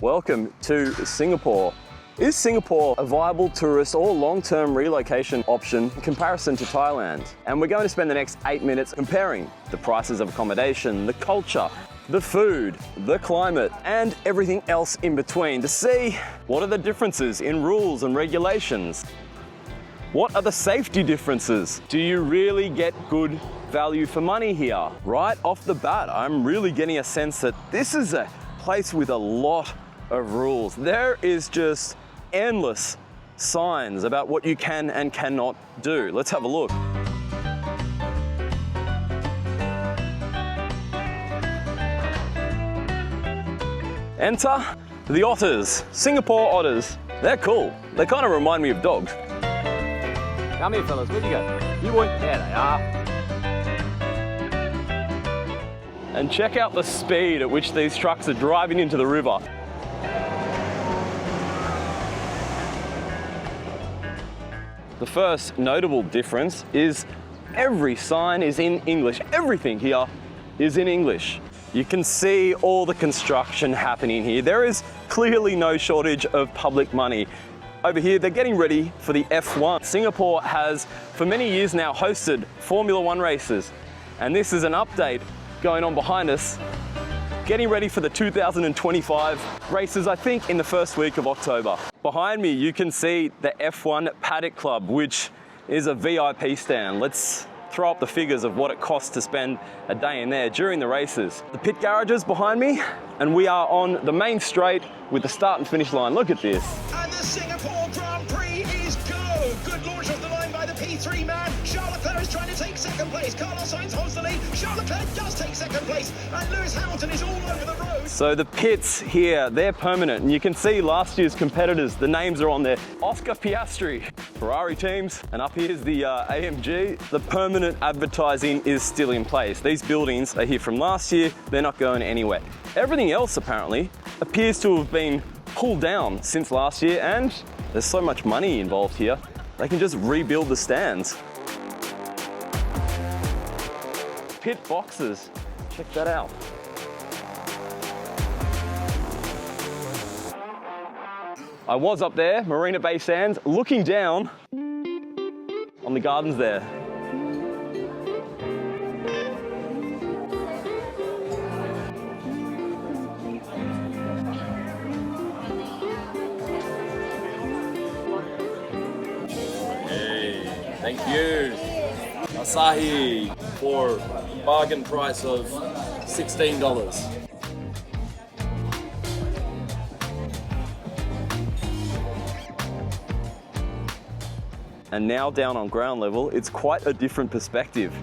Welcome to Singapore. Is Singapore a viable tourist or long-term relocation option in comparison to Thailand? And we're going to spend the next 8 minutes comparing the prices of accommodation, the culture, the food, the climate, and everything else in between to see what are the differences in rules and regulations. What are the safety differences? Do you really get good value for money here? Right off the bat, I'm really getting a sense that this is a place with a lot of rules. There is just endless signs about what you can and cannot do. Let's have a look. Enter the otters, Singapore otters. They're cool. They kind of remind me of dogs. Come here, fellas. Where'd you go? You boy. There they are. And check out the speed at which these trucks are driving into the river. The first notable difference is every sign is in English. Everything here is in English. You can see all the construction happening here. There is clearly no shortage of public money. Over here, they're getting ready for the F1. Singapore has, for many years now, hosted Formula One races. And this is an update going on behind us, getting ready for the 2025 races, I think in the first week of October. Behind me, you can see the F1 Paddock Club, which is a VIP stand. Let's throw up the figures of what it costs to spend a day in there during the races. The pit garages behind me, and we are on the main straight with the start and finish line. Look at this. And the Singapore Grand Prix is go! Good launch off the line by the P3 man. Charles Leclerc is trying to take second place. Carlos Sainz holds the lead. Charles Leclerc does take second place. And Lewis Hamilton is all over the road. So the pits here, they're permanent. And you can see last year's competitors, the names are on there. Oscar Piastri, Ferrari teams. And up here's the AMG. The permanent advertising is still in place. These buildings are here from last year. They're not going anywhere. Everything else apparently appears to have been pulled down since last year, and there's so much money involved here, they can just rebuild the stands. Pit boxes, check that out. I was up there, Marina Bay Sands, looking down on the gardens there. Thank you. Asahi for bargain price of $16. And now down on ground level, it's quite a different perspective.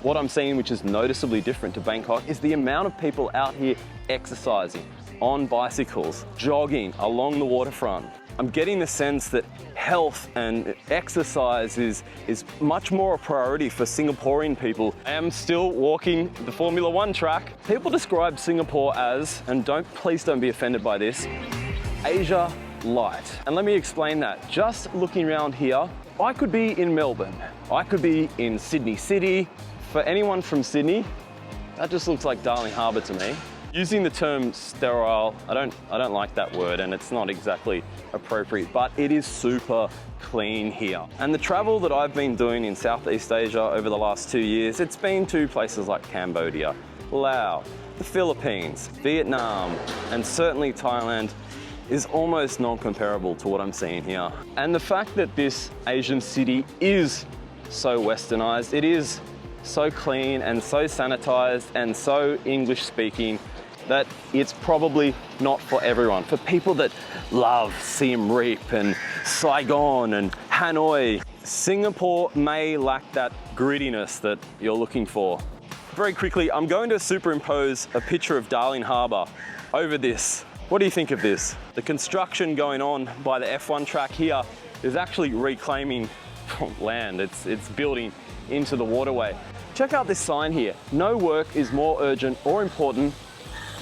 What I'm seeing, which is noticeably different to Bangkok, is the amount of people out here exercising, on bicycles, jogging along the waterfront. I'm getting the sense that health and exercise is much more a priority for Singaporean people. I am still walking the Formula One track. People describe Singapore as, and please don't be offended by this, Asia light. And let me explain that. Just looking around here, I could be in Melbourne. I could be in Sydney City. For anyone from Sydney, that just looks like Darling Harbour to me. Using the term sterile, I don't like that word, and it's not exactly appropriate, but it is super clean here. And the travel that I've been doing in Southeast Asia over the last 2 years, it's been to places like Cambodia, Laos, the Philippines, Vietnam, and certainly Thailand is almost non-comparable to what I'm seeing here. And the fact that this Asian city is so westernized, it is so clean and so sanitized and so English speaking, that it's probably not for everyone. For people that love Siem Reap and Saigon and Hanoi, Singapore may lack that grittiness that you're looking for. Very quickly, I'm going to superimpose a picture of Darling Harbour over this. What do you think of this? The construction going on by the F1 track here is actually reclaiming land. It's building into the waterway. Check out this sign here. No work is more urgent or important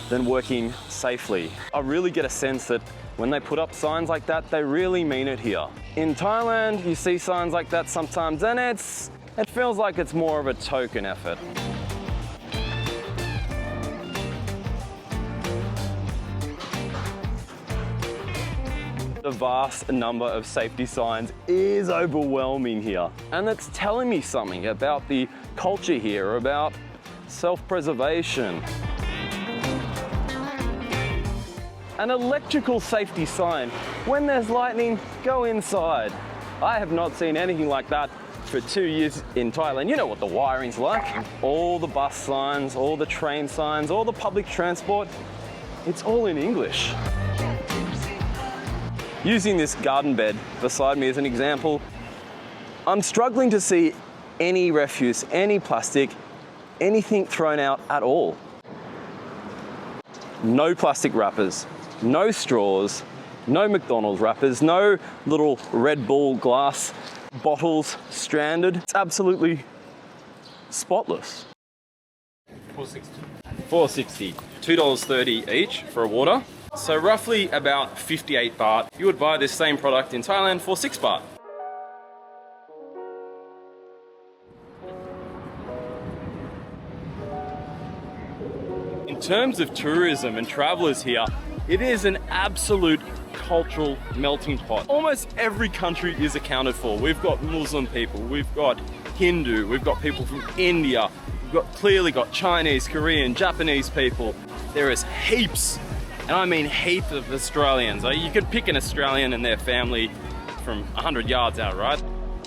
than working safely. I really get a sense that when they put up signs like that, they really mean it here. In Thailand, you see signs like that sometimes, and it feels like it's more of a token effort. The vast number of safety signs is overwhelming here. And that's telling me something about the culture here, about self-preservation. An electrical safety sign. When there's lightning, go inside. I have not seen anything like that for 2 years in Thailand. You know what the wiring's like. All the bus signs, all the train signs, all the public transport, it's all in English. Using this garden bed beside me as an example, I'm struggling to see any refuse, any plastic, anything thrown out at all. No plastic wrappers, no straws, no McDonald's wrappers, no little Red Bull glass bottles stranded. It's absolutely spotless. $4.60, $2.30 each for a water. So roughly about 58 baht. You would buy this same product in Thailand for 6 baht. In terms of tourism and travelers here, it is an absolute cultural melting pot. Almost every country is accounted for. We've got Muslim people, we've got Hindu, we've got people from India, we've clearly got Chinese, Korean, Japanese people. There is heaps, and I mean heaps of Australians. You could pick an Australian and their family from 100 yards out, right?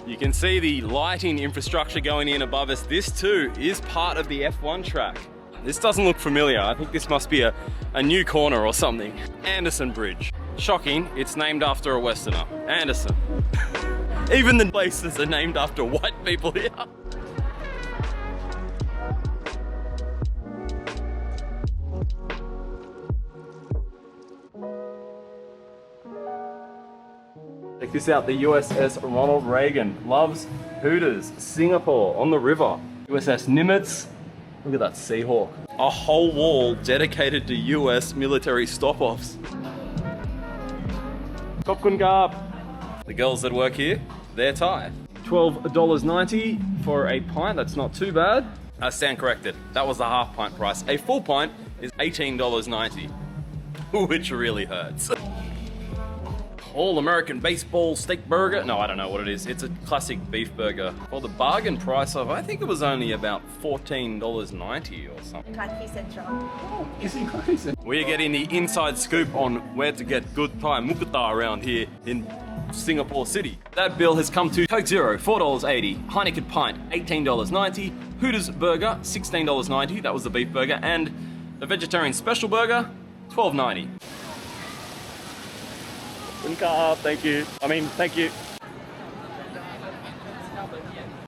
You can see the lighting infrastructure going in above us. This too is part of the F1 track. This doesn't look familiar. I think this must be a new corner or something. Anderson Bridge. Shocking, it's named after a Westerner. Anderson. Even the places are named after white people here. Check this out, the USS Ronald Reagan loves Hooters, Singapore on the river. USS Nimitz. Look at that Seahawk. A whole wall dedicated to US military stop-offs. Khop Kun Kap. The girls that work here, they're Thai. $12.90 for a pint, that's not too bad. I stand corrected, that was the half pint price. A full pint is $18.90, which really hurts. All American baseball steak burger. No, I don't know what it is. It's a classic beef burger. For the bargain price of, I think it was only about $14.90 or something. We're getting the inside scoop on where to get good Thai mukata around here in Singapore City. That bill has come to Coke Zero, $4.80. Heineken Pint, $18.90. Hooters Burger, $16.90. That was the beef burger. And the vegetarian special burger, $12.90. Thank you. Thank you.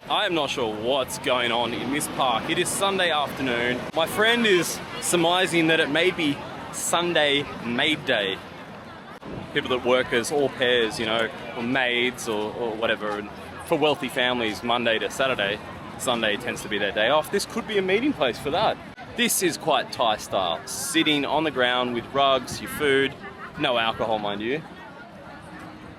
I am not sure what's going on in this park. It is Sunday afternoon. My friend is surmising that it may be Sunday Maid Day. People that work as au pairs, you know, or maids or whatever. And for wealthy families, Monday to Saturday, Sunday tends to be their day off. This could be a meeting place for that. This is quite Thai style. Sitting on the ground with rugs, your food, no alcohol, mind you.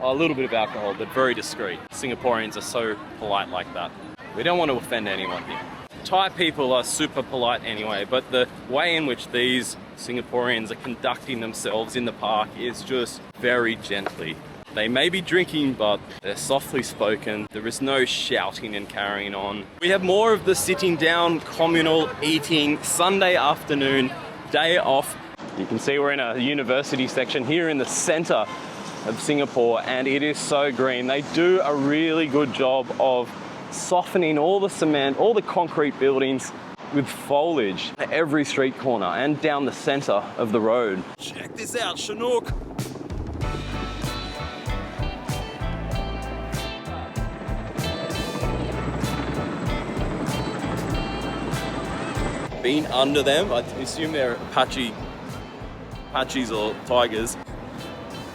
A little bit of alcohol, but very discreet. Singaporeans are so polite like that. We don't want to offend anyone here. Thai people are super polite anyway, but the way in which these Singaporeans are conducting themselves in the park is just very gently. They may be drinking, but they're softly spoken. There is no shouting and carrying on. We have more of the sitting down, communal eating, Sunday afternoon, day off. You can see we're in a university section here in the center of Singapore, and it is so green. They do a really good job of softening all the cement, all the concrete buildings with foliage at every street corner and down the center of the road. Check this out, Chinook. Been under them, I assume they're Apaches or tigers.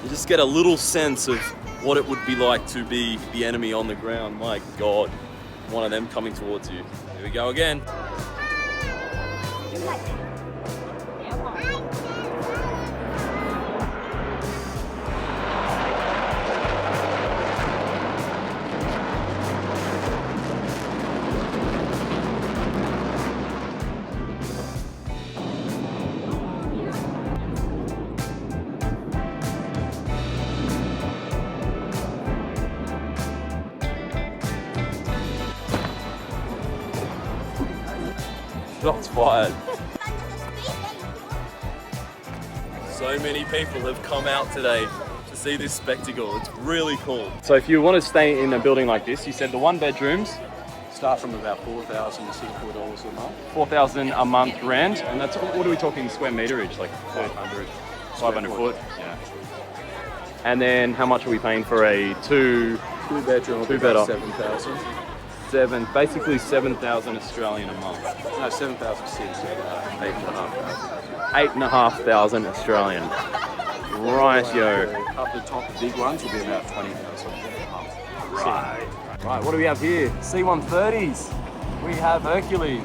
You just get a little sense of what it would be like to be the enemy on the ground. My God, one of them coming towards you. Here we go again. Shots fired. So many people have come out today to see this spectacle. It's really cool. So if you want to stay in a building like this, you said the 1 bedrooms, Start from about 4,000 Singapore dollars a month. 4,000 a month rent, and that's, what are we talking square meterage? Like 500 foot? Yeah. And then how much are we paying for a two Bedroom, Two bedder. 7,000. basically 7,000 Australian a month. No, 7,006. 8,500. 8,500 Australian. Right, yo. Up the top, the big ones will be about 20,000 a month. Right. Right, what do we have here? C-130s. We have Hercules.